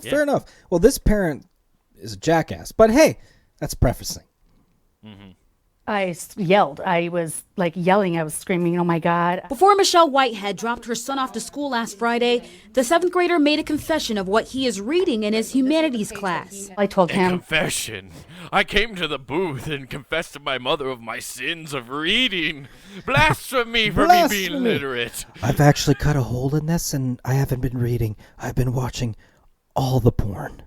fair enough. Well, this parent is a jackass. But hey, that's prefacing. Mm-hmm. I yelled. I was yelling. I was screaming, oh my God. Before Michelle Whitehead dropped her son off to school last Friday, the 7th grader made a confession of what he is reading in his humanities class. I told him. Confession. I came to the booth and confessed to my mother of my sins of reading. Blasphemy for me being literate. I've actually cut a hole in this, and I haven't been reading. I've been watching all the porn.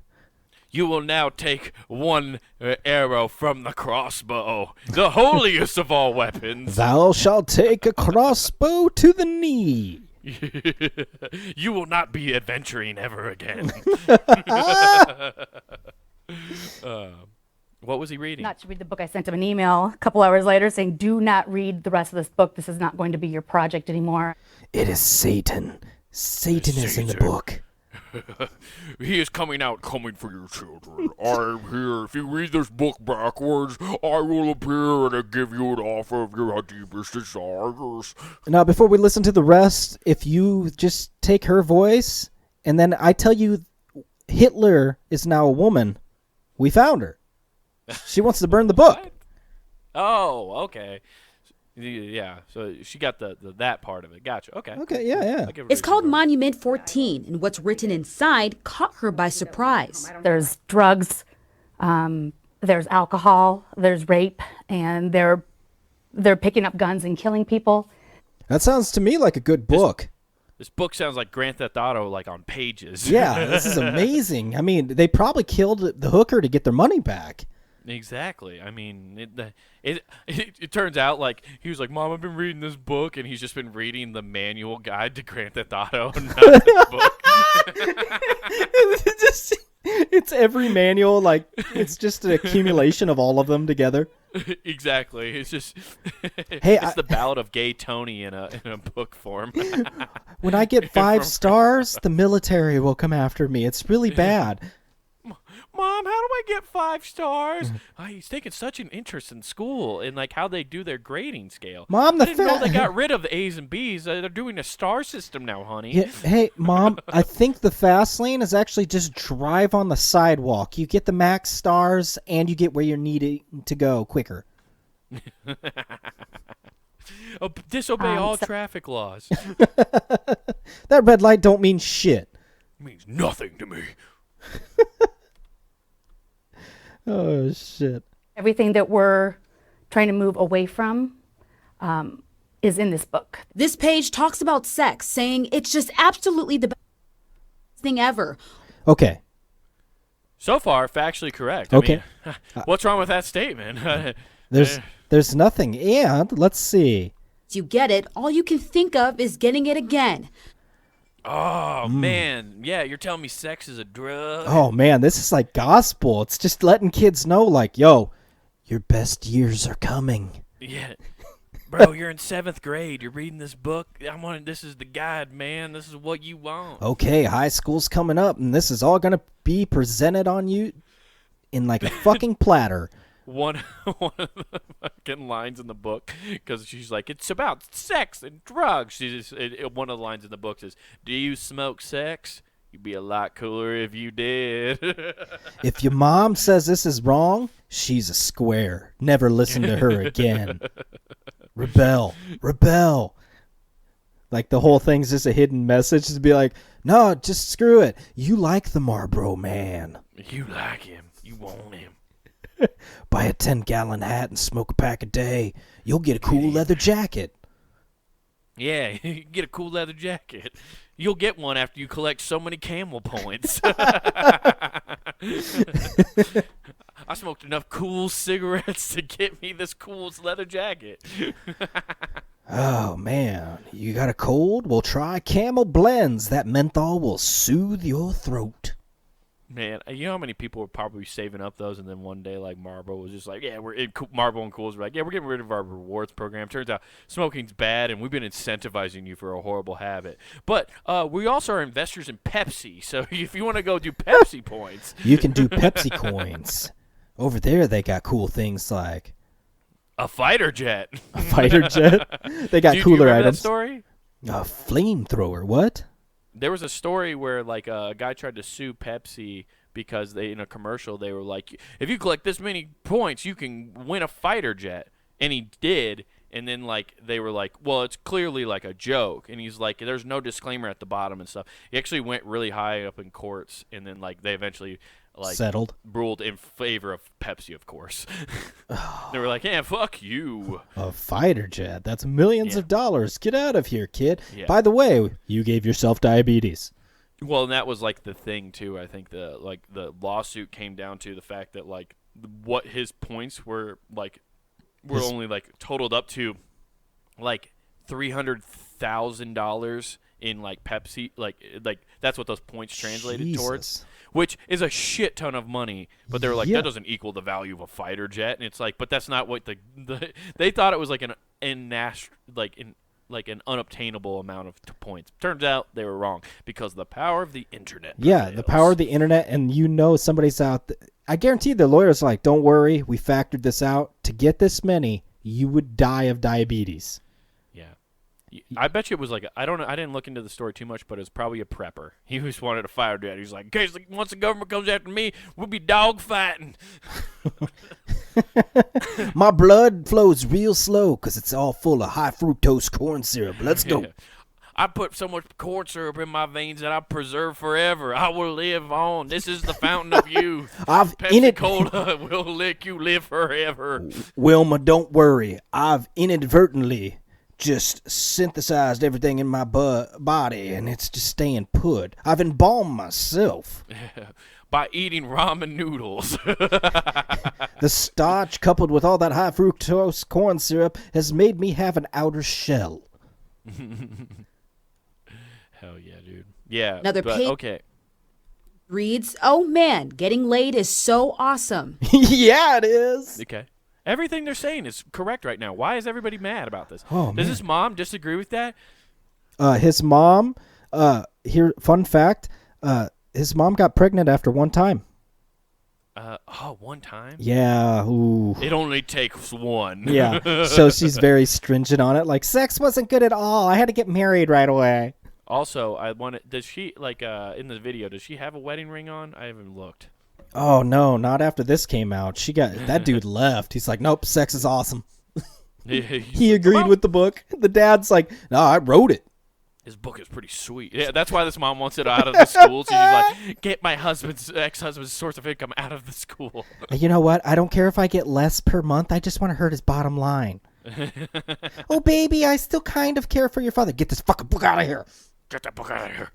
You will now take one arrow from the crossbow, the holiest of all weapons. Thou shalt take a crossbow to the knee. You will not be adventuring ever again. What was he reading? Not to read the book. I sent him an email a couple hours later saying, do not read the rest of this book. This is not going to be your project anymore. It is Satan. Satan is in the book. He is coming for your children. I'm here. If you read this book backwards, I will appear and give you an offer of your deepest desires. Now, before we listen to the rest, if you just take her voice, and then I tell you Hitler is now a woman, we found her. She wants to burn the book. What? Oh, okay. Yeah, so she got the that part of it. Gotcha. Okay. Okay, yeah. It's called Monument 14, and what's written inside caught her by surprise. There's drugs, there's alcohol, there's rape, and they're picking up guns and killing people. That sounds to me like a good book. This book sounds like Grand Theft Auto, on pages. Yeah, this is amazing. I mean, they probably killed the hooker to get their money back. Exactly. I mean, it turns out he was like, Mom, I've been reading this book, and he's just been reading the manual guide to Grand Theft Auto, not this book. It's every manual, it's just an accumulation of all of them together. Exactly. It's just hey, it's the Ballad of Gay Tony in a book form. When I get 5 stars, the military will come after me. It's really bad. Mom, how do I get 5 stars? He's taking such an interest in school and how they do their grading scale. Mom, I didn't know they got rid of the A's and B's. They're doing a star system now, honey. Yeah, hey, Mom, I think the fast lane is actually just drive on the sidewalk. You get the max stars and you get where you're needing to go quicker. Disobey all traffic laws. That red light don't mean shit. It means nothing to me. Oh, shit. Everything that we're trying to move away from is in this book. This page talks about sex, saying it's just absolutely the best thing ever. Okay. So far, factually correct. Okay. I mean, what's wrong with that statement? There's nothing. And let's see. You get it, all you can think of is getting it again. Oh, man. Yeah, you're telling me sex is a drug? Oh, man, this is like gospel. It's just letting kids know, yo, your best years are coming. Yeah. Bro, you're in 7th grade. You're reading this book. This is the guide, man. This is what you want. Okay, high school's coming up, and this is all going to be presented on you in a fucking platter. One of the fucking lines in the book, because she's like, it's about sex and drugs. One of the lines in the book is, do you smoke sex? You'd be a lot cooler if you did. If your mom says this is wrong, she's a square. Never listen to her again. Rebel. The whole thing's just a hidden message to be like, no, just screw it. You like the Marlboro Man. You like him. You want him. Buy a 10-gallon hat and smoke a pack a day. You'll get a cool leather jacket. Yeah, you get a cool leather jacket. You'll get one after you collect so many camel points. I smoked enough cool cigarettes to get me this cool leather jacket. Oh, man. You got a cold? Well, try Camel Blends. That menthol will soothe your throat. Man, you know how many people were probably saving up those, and then one day, Marlboro was just like, yeah, Marlboro and Cool's were like, yeah, we're getting rid of our rewards program. Turns out smoking's bad, and we've been incentivizing you for a horrible habit. But we also are investors in Pepsi, so if you want to go do Pepsi points. You can do Pepsi coins. Over there, they got cool things like a fighter jet. A fighter jet? They got do cooler you remember items. That story? A flamethrower, what? There was a story where like a guy tried to sue Pepsi because they in a commercial they were like, if you collect this many points, you can win a fighter jet, and he did. And then like they were like, well, it's clearly like a joke, and he's like, there's no disclaimer at the bottom and stuff. He actually went really high up in courts, and then like they eventually like Settled. ruled in favor of Pepsi, of course. They were like, yeah, fuck you. A fighter jet. That's millions Yeah. of dollars. Get out of here, kid. Yeah. By the way, you gave yourself diabetes. Well, and that was like the thing too. I think the lawsuit came down to the fact that like what his points were only like totaled up to like $300,000 in like Pepsi, like that's what those points translated towards, Jesus. which is a shit ton of money. But they were like, Yeah. that doesn't equal the value of a fighter jet, and it's like, but that's not what they thought it was like an unobtainable amount of points. Turns out they were wrong because the power of the internet. Yeah, the power of the internet, and somebody's out. I guarantee the lawyer's like, don't worry, we factored this out. To get this many, you would die of diabetes. Yeah. I bet you it was like, I don't know, I didn't look into the story too much, but it was probably a prepper. He just wanted a fighter jet. He's like, in case once the government comes after me, we'll be dog fighting. My blood flows real slow because it's all full of high fructose corn syrup. Let's go. Yeah. I put so much corn syrup in my veins that I preserve forever. I will live on. This is the fountain of youth. I've Pepsi Cola will lick you live forever. Wilma, don't worry. I've inadvertently just synthesized everything in my body, and it's just staying put. I've embalmed myself. By eating ramen noodles. The starch, coupled with all that high fructose corn syrup, has made me have an outer shell. Hell yeah, dude. Yeah. Another but, page- okay. Reads, oh man, getting laid is so awesome. Yeah, it is. Okay. Everything they're saying is correct right now. Why is everybody mad about this? Oh, Does man. his mom disagree with that? His mom, fun fact, his mom got pregnant after one time. One time? Yeah, ooh. It only takes one. Yeah, so she's very stringent on it. Like, sex wasn't good at all. I had to get married right away. Also, does she, like, in the video, does she have a wedding ring on? I haven't looked. Oh, no, not after this came out. That dude left. He's like, nope, sex is awesome. He agreed with the book. The dad's like, no, I wrote it. His book is pretty sweet. Yeah, that's why this mom wants it out of the school. So she's like, get my ex-husband's source of income out of the school. You know what? I don't care if I get less per month. I just want to hurt his bottom line. Oh, baby, I still kind of care for your father. Get this fucking book out of here. Get that book out of here.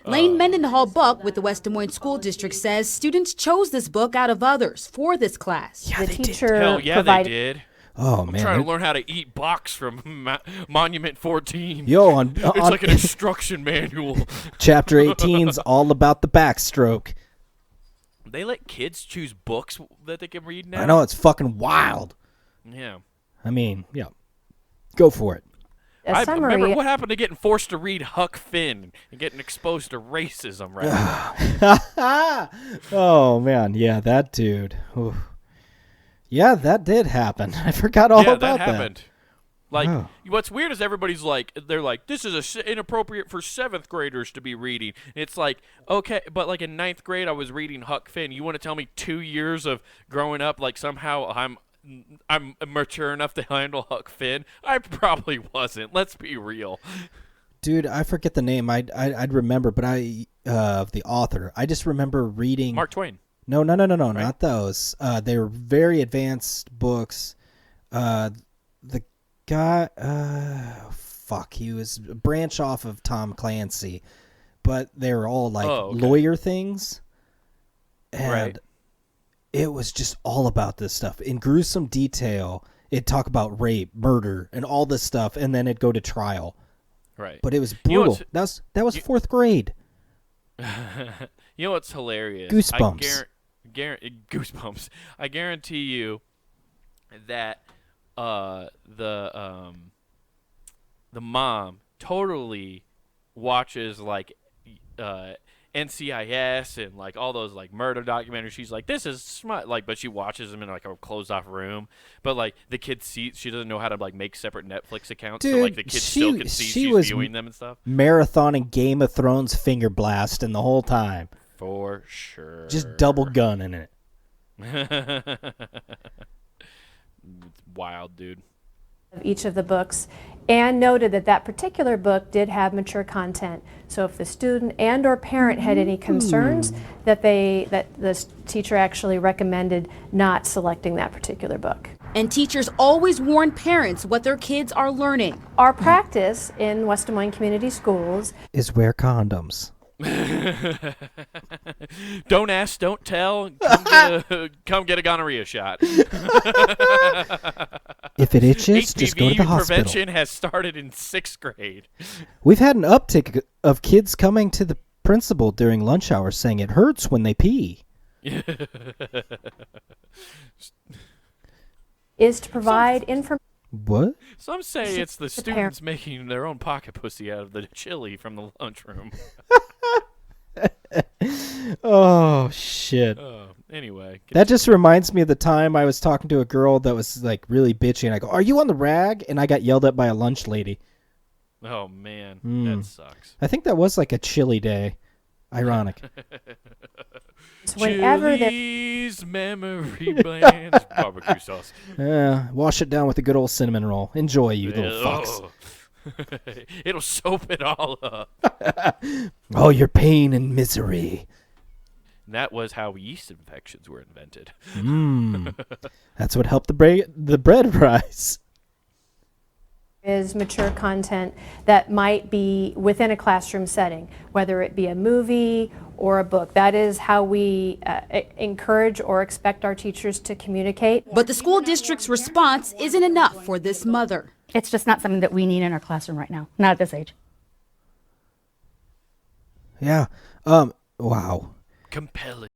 Lane Mendenhall Buck with the West Des Moines School District says students chose this book out of others for this class. Yeah, The they did. teacher Hell yeah, provided. they did. Oh, I'm man. trying to learn how to eat box from Monument 14. Yo, It's like an instruction manual. Chapter 18's all about the backstroke. They let kids choose books that they can read now? I know, it's fucking wild. Yeah. I mean, yeah. Go for it. A I summary. remember what happened to getting forced to read Huck Finn and getting exposed to racism right now. Oh, man. Yeah, that dude. Oof. Yeah, that did happen. I forgot all Yeah, about that happened. Like, Oh. what's weird is everybody's like, they're like, this is inappropriate for 7th graders to be reading. It's like, okay, but like in 9th grade, I was reading Huck Finn. You want to tell me 2 years of growing up, like somehow I'm mature enough to handle Huck Finn? I probably wasn't. Let's be real. Dude, I forget the name. I'd remember, but the author. I just remember reading. Mark Twain. No, not those. They were very advanced books. The guy, he was a branch off of Tom Clancy, but they were all like lawyer things. And Right. it was just all about this stuff in gruesome detail. It'd talk about rape, murder, and all this stuff, and then it'd go to trial. Right. But it was You know brutal. That was 4th grade. You know what's hilarious? Goosebumps. Goosebumps. I guarantee you that the mom totally watches like NCIS and like all those like murder documentaries. She's like, this is smart. Like, but she watches them in like a closed off room. But like the kid sees, she doesn't know how to like make separate Netflix accounts, so like the kid still can see she's viewing them and stuff. Marathoning Game of Thrones finger blasting the whole time. For sure. Just double gunning it. It's wild, dude. Of each of the books, and noted that that particular book did have mature content. So if the student and or parent had any concerns, that the teacher actually recommended not selecting that particular book. And teachers always warn parents what their kids are learning. Our practice in West Des Moines Community Schools is wear condoms. Don't ask, don't tell. Come get a gonorrhea shot. If it itches, just go to the hospital. Prevention has started in 6th grade. We've had an uptick of kids coming to the principal during lunch hour saying it hurts when they pee. is to provide information. What? Some say it's the students making their own pocket pussy out of the chili from the lunchroom. Oh, shit. Anyway. That just reminds me of the time I was talking to a girl that was like really bitchy, and I go, "Are you on the rag?" And I got yelled at by a lunch lady. Oh, man. That sucks. I think that was like a chili day. Ironic. Whenever Chili's memory blends barbecue sauce. Yeah, wash it down with a good old cinnamon roll. Enjoy, you little fucks. It'll soap it all up. Oh, your pain and misery. And that was how yeast infections were invented. That's what helped the bread rise. is mature content that might be within a classroom setting, whether it be a movie or a book. That is how we encourage or expect our teachers to communicate. But the school district's response isn't enough for this mother. It's just not something that we need in our classroom right now, not at this age. Yeah. Wow. Compelling.